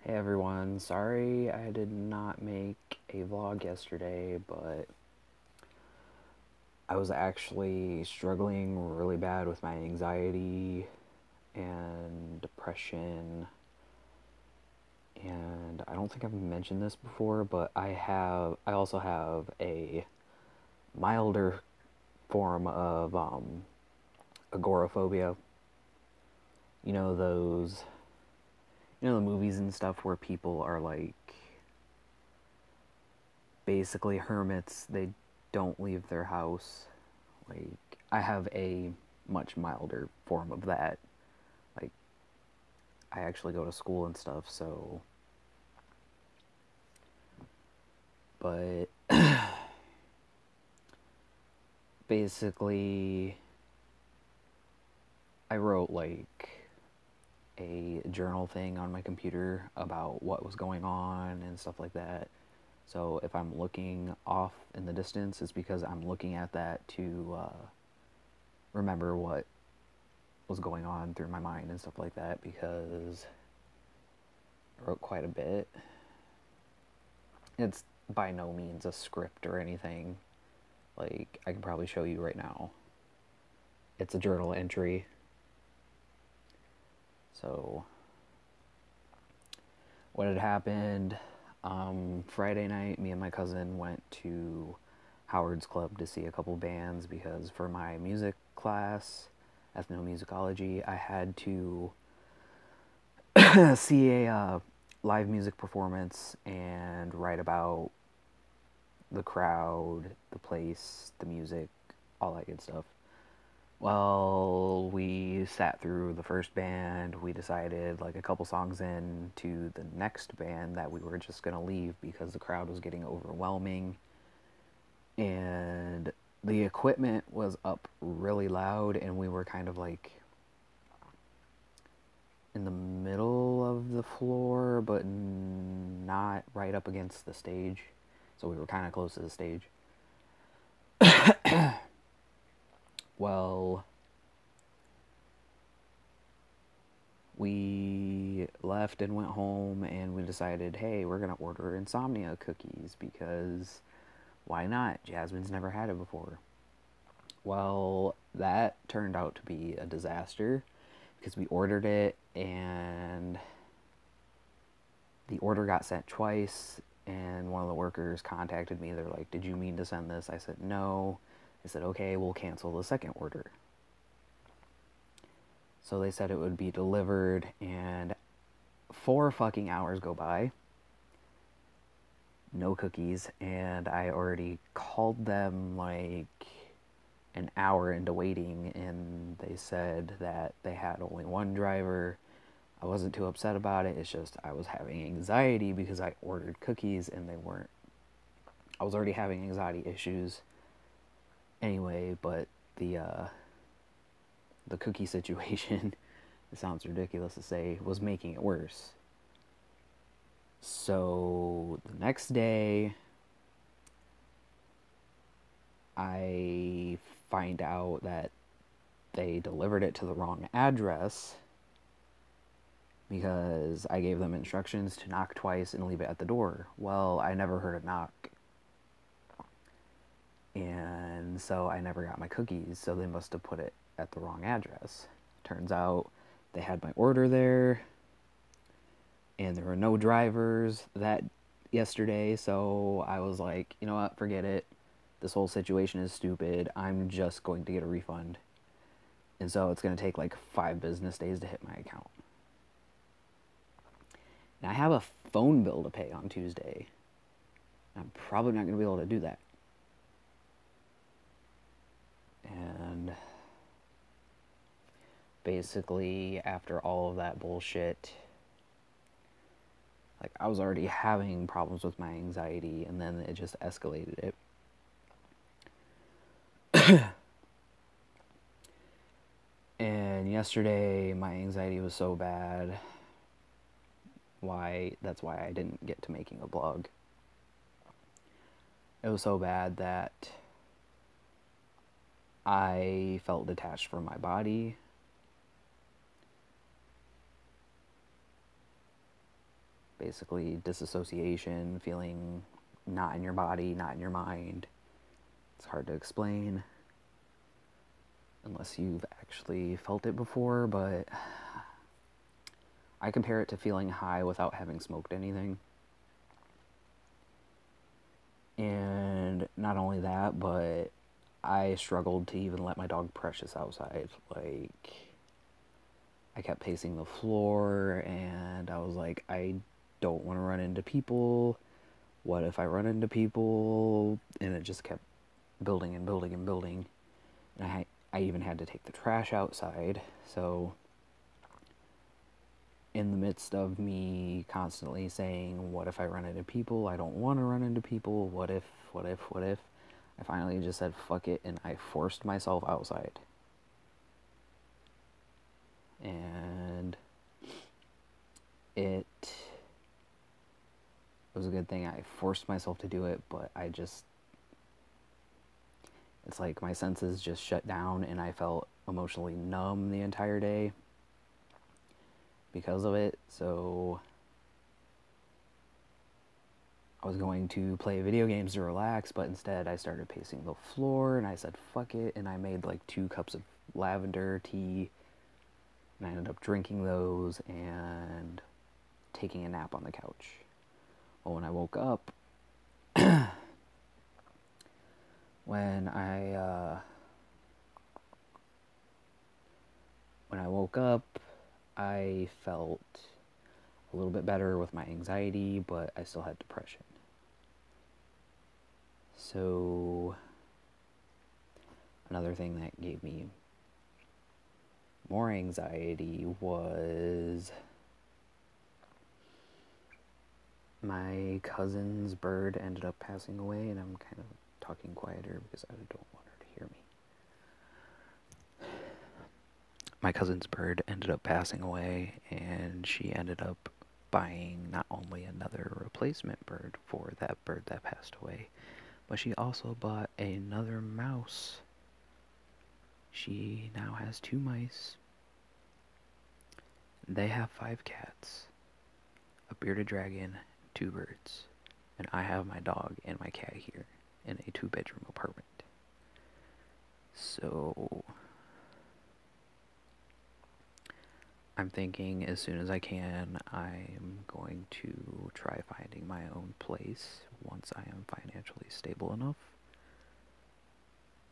Hey everyone, sorry I did not make a vlog yesterday, but I was actually struggling really bad with my anxiety and depression. And I don't think I've mentioned this before, but I also have a milder form of agoraphobia. You know those the movies and stuff where people are like basically hermits. They don't leave their house. Like, I have a much milder form of that. Like, I actually go to school and stuff, so. But basically, I wrote like a journal thing on my computer about what was going on and stuff like that. So if I'm looking off in the distance, it's because I'm looking at that to remember what was going on through my mind and stuff like that, because I wrote quite a bit. It's by no means a script or anything. Like, I can probably show you right now. It's a journal entry. So, what had happened, Friday night, me and my cousin went to Howard's Club to see a couple bands because for my music class, ethnomusicology, I had to see a live music performance and write about the crowd, the place, the music, all that good stuff. Well, we sat through the first band. We decided, like, a couple songs in to the next band, that we were just gonna leave because the crowd was getting overwhelming. And the equipment was up really loud, and we were kind of like in the middle of the floor, but not right up against the stage. So we were kind of close to the stage. Well, we left and went home, and we decided, hey, we're going to order insomnia cookies because why not? Jasmine's never had it before. Well, that turned out to be a disaster because we ordered it and the order got sent twice, and one of the workers contacted me. They're like, did you mean to send this? I said, no. They said, okay, we'll cancel the second order. So they said it would be delivered, and 4 fucking hours go by. No cookies, and I already called them like an hour into waiting, and they said that they had only one driver. I wasn't too upset about it. It's just I was having anxiety because I ordered cookies and they weren't. I was already having anxiety issues anyway, but the cookie situation, it sounds ridiculous to say, was making it worse. So the next day, I find out that they delivered it to the wrong address because I gave them instructions to knock twice and leave it at the door. Well, I never heard a knock. And so I never got my cookies, so they must have put it at the wrong address. Turns out they had my order there, and there were no drivers that yesterday, so I was like, you know what, forget it. This whole situation is stupid. I'm just going to get a refund. And so it's going to take like 5 business days to hit my account. And I have a phone bill to pay on Tuesday. I'm probably not going to be able to do that. And basically, after all of that bullshit, like, I was already having problems with my anxiety, and then it just escalated it. And yesterday, my anxiety was so bad. That's why I didn't get to making a vlog. It was so bad that I felt detached from my body. basically disassociation, feeling not in your body, not in your mind. It's hard to explain unless you've actually felt it before, but I compare it to feeling high without having smoked anything. And not only that, but I struggled to even let my dog Precious outside. Like, I kept pacing the floor, and I was like, I don't want to run into people. What if I run into people? And it just kept building and building and building. And I even had to take the trash outside. So in the midst of me constantly saying, what if I run into people? I don't want to run into people. What if? I finally just said, fuck it, and I forced myself outside. And it was a good thing I forced myself to do it, but it's like my senses just shut down, and I felt emotionally numb the entire day because of it. So I was going to play video games to relax, but instead I started pacing the floor, and I said fuck it, and I made like 2 cups of lavender tea, and I ended up drinking those and taking a nap on the couch. Well, when I woke up, when I woke up, I felt a little bit better with my anxiety, but I still had depression. So another thing that gave me more anxiety was my cousin's bird ended up passing away, and I'm kind of talking quieter because I don't want her to hear me. My cousin's bird ended up passing away, and she ended up buying not only another replacement bird for that bird that passed away, but she also bought another mouse. She now has 2 mice. They have 5 cats, a bearded dragon, 2 birds, and I have my dog and my cat here in a 2-bedroom apartment. So I'm thinking as soon as I can, I'm going to try finding my own place once I am financially stable enough.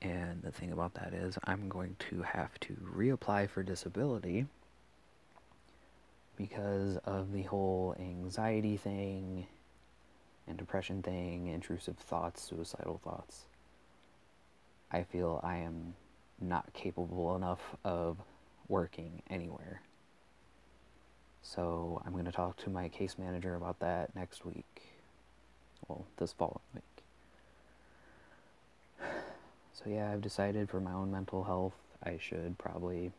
And the thing about that is I'm going to have to reapply for disability because of the whole anxiety thing and depression thing, intrusive thoughts, suicidal thoughts. I feel I am not capable enough of working anywhere. So I'm going to talk to my case manager about that next week. Well, this following week. So yeah, I've decided for my own mental health, I should probably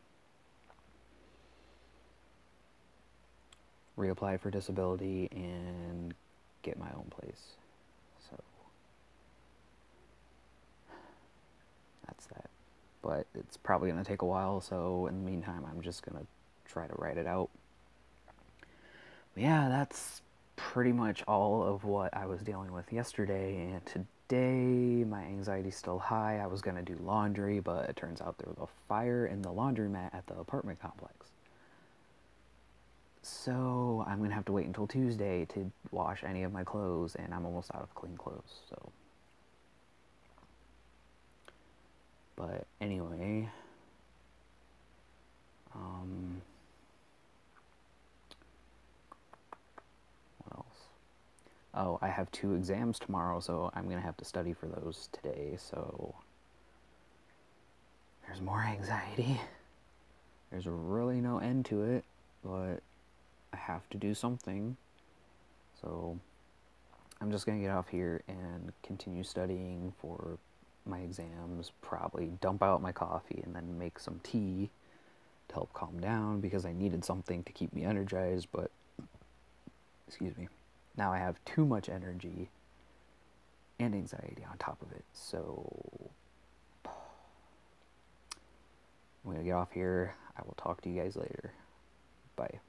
reapply for disability and get my own place. So that's that. But it's probably going to take a while, so in the meantime, I'm just going to try to write it out. But yeah, that's pretty much all of what I was dealing with yesterday, and today my anxiety's still high. I was going to do laundry, but it turns out there was a fire in the laundromat at the apartment complex. So I'm going to have to wait until Tuesday to wash any of my clothes, and I'm almost out of clean clothes, so. But anyway, what else? Oh, I have 2 exams tomorrow, so I'm going to have to study for those today, so there's more anxiety. There's really no end to it, but I have to do something. So I'm just going to get off here and continue studying for my exams, probably dump out my coffee and then make some tea to help calm down because I needed something to keep me energized, but excuse me, now I have too much energy and anxiety on top of it. So I'm going to get off here. I will talk to you guys later. Bye.